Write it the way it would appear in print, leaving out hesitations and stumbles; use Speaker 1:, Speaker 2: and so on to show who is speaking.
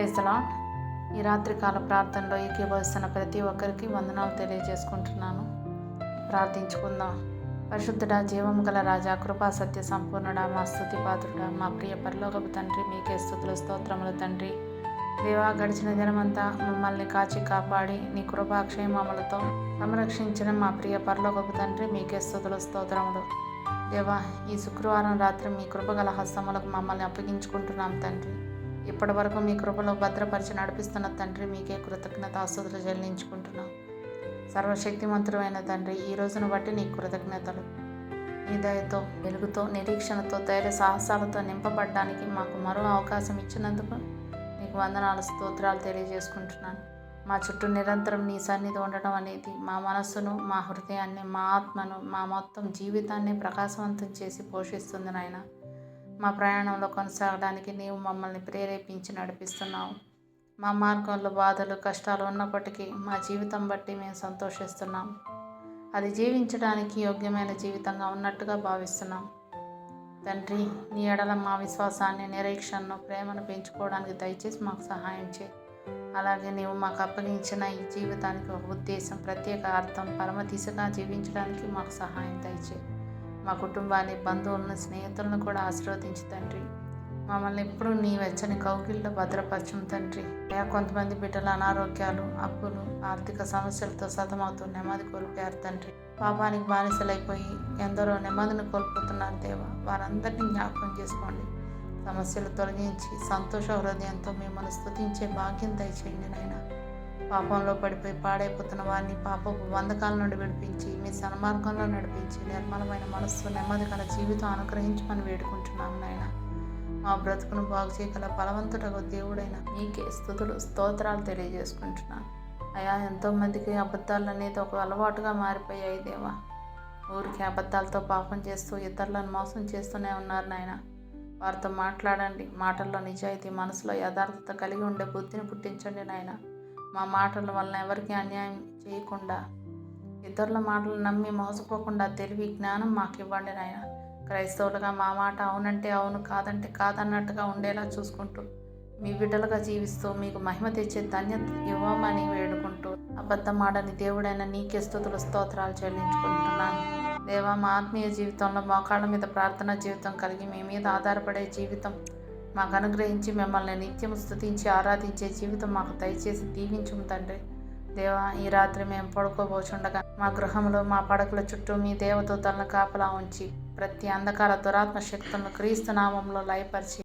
Speaker 1: Praise the lord. ఈ రాత్రికాల ప్రార్థనలో ఏకీభవిస్తున్న ప్రతి ఒక్కరికి వందనాలు తెలియజేసుకుంటున్నాను. ప్రార్థించుకుందాం. పరిశుద్ధుడా, జీవము గల రాజా, కృపా సత్య సంపూర్ణుడా, మా స్తుతి పాత్రుడా, మా ప్రియ పరలోకపు తండ్రి, మీకే స్తుతులు స్తోత్రములు తండ్రి. దేవా, గడిచిన దినమంతా మమ్మల్ని కాచి కాపాడి నీ కృపాక్షేమములతో సంరక్షించిన మా ప్రియ పరలోకపు తండ్రి, మీకే స్తుతులు స్తోత్రములు. దేవా, ఈ శుక్రవారం రాత్రి మీ కృపగల హస్తములకు మమ్మల్ని అప్పగించుకుంటున్నాం తండ్రి. ఇప్పటి వరకు మీ కృపలో భద్రపరిచి నడిపిస్తున్న తండ్రి, మీకే కృతజ్ఞతాస్తుతులు చెల్లించుకుంటున్నాం. సర్వశక్తిమంతుడైన తండ్రి, ఈ రోజును బట్టి నీ కృతజ్ఞతలు. నీ దయతో, వెలుగుతో, నిరీక్షణతో, ధైర్య సాహసాలతో నింపబడడానికి మాకు మరో అవకాశం ఇచ్చినందుకు నీకు వందనాలు, స్తోత్రాలు తెలియజేసుకుంటున్నాను. మా చుట్టూ నిరంతరం నీ సన్నిధి ఉండడం అనేది మా మనస్సును, మా హృదయాన్ని, మా ఆత్మను, మా మొత్తం జీవితాన్ని ప్రకాశవంతం చేసి పోషిస్తుంది నాయన. మా ప్రయాణంలో కొనసాగడానికి నీవు మమ్మల్ని ప్రేరేపించి నడిపిస్తున్నావు. మా మార్గంలో బాధలు, కష్టాలు ఉన్నప్పటికీ మా జీవితం బట్టి మేము సంతోషిస్తున్నాం. అది జీవించడానికి యోగ్యమైన జీవితంగా ఉన్నట్టుగా భావిస్తున్నాం. తండ్రి, నీ ఎడల మా విశ్వాసాన్ని, నిరీక్షణను, ప్రేమను పెంచుకోవడానికి దయచేసి మాకు సహాయం చేయి. అలాగే నీవు మాకు అప్పగించిన ఈ జీవితానికి ఒక ఉద్దేశం, ప్రత్యేక అర్థం, పరమ దిశగా జీవించడానికి మాకు సహాయం దయచేయి. మా కుటుంబాన్ని, బంధువులను, స్నేహితులను కూడా ఆశీర్వదించు తండ్రి. మమ్మల్ని ఎప్పుడూ నీ వెచ్చని కౌగిల్లో భద్రపరచం తండ్రి. కొంతమంది బిడ్డల అనారోగ్యాలు, అప్పులు, ఆర్థిక సమస్యలతో సతమవుతూ నెమ్మది కోల్పోయారు తండ్రి. పాపానికి బానిసలైపోయి ఎందరో నెమ్మదిని కోల్పోతున్నారు దేవా. వారందరినీ జ్ఞాపకం చేసుకోండి. సమస్యలు తొలగించి సంతోష హృదయంతో మిమ్మల్ని స్తుతించే భాగ్యం దయచేయండి నాయన. పాపంలో పడిపోయి పాడైపోతున్న వారిని పాపపు బంధకాల నుండి విడిపించి మీ సన్మార్గంలో నడిపించి నిర్మలమైన మనస్సు, నెమ్మది గల జీవితం అనుగ్రహించమని వేడుకుంటున్నాము నాయన. మా బ్రతుకును బాగు చేయగల బలవంతుడకు దేవుడైన మీకే స్తుతులు, స్తోత్రాలు తెలియజేసుకుంటున్నాను. అయా, ఎంతోమందికి అబద్ధాలు అనేది ఒక అలవాటుగా మారిపోయాయి దేవా. ఊరికి అబద్ధాలతో పాపం చేస్తూ ఇతరులను మోసం చేస్తూనే ఉన్నారు నాయన. వారితో మాట్లాడండి. మాటల్లో నిజాయితీ, మనసులో యథార్థత కలిగి ఉండే బుద్ధిని పుట్టించండి నాయన. మా మాటల వలన ఎవరికి అన్యాయం చేయకుండా, ఇతరుల మాటలు నమ్మి మోసపోకుండా తెలివి, జ్ఞానం మాకు ఇవ్వండి నాయన. క్రైస్తవులుగా మా మాట అవునంటే అవును, కాదంటే కాదన్నట్టుగా ఉండేలా చూసుకుంటూ మీ బిడ్డలుగా జీవిస్తూ మీకు మహిమ తెచ్చే ధన్యత ఇవ్వమని వేడుకుంటూ అబద్ధమాడని దేవుడైన నీకే స్తుతులు, స్తోత్రాలు చెల్లించుకుంటున్నాను. దేవా, మా ఆత్మీయ జీవితంలో మోకాళ్ళ మీద ప్రార్థనా జీవితం కలిగి మీ మీద ఆధారపడే జీవితం మాకు అనుగ్రహించి మిమ్మల్ని నిత్యం స్తుతించి ఆరాధించే జీవితం మాకు దయచేసి దీవించుము తండ్రి. దేవా, ఈ రాత్రి మేము పడుకోబోచుండగా మా గృహంలో, మా పడకల చుట్టూ మీ దేవదూతలను కాపలా ఉంచి ప్రతి అంధకార దురాత్మ శక్తులను క్రీస్తు నామంలో లయపరిచి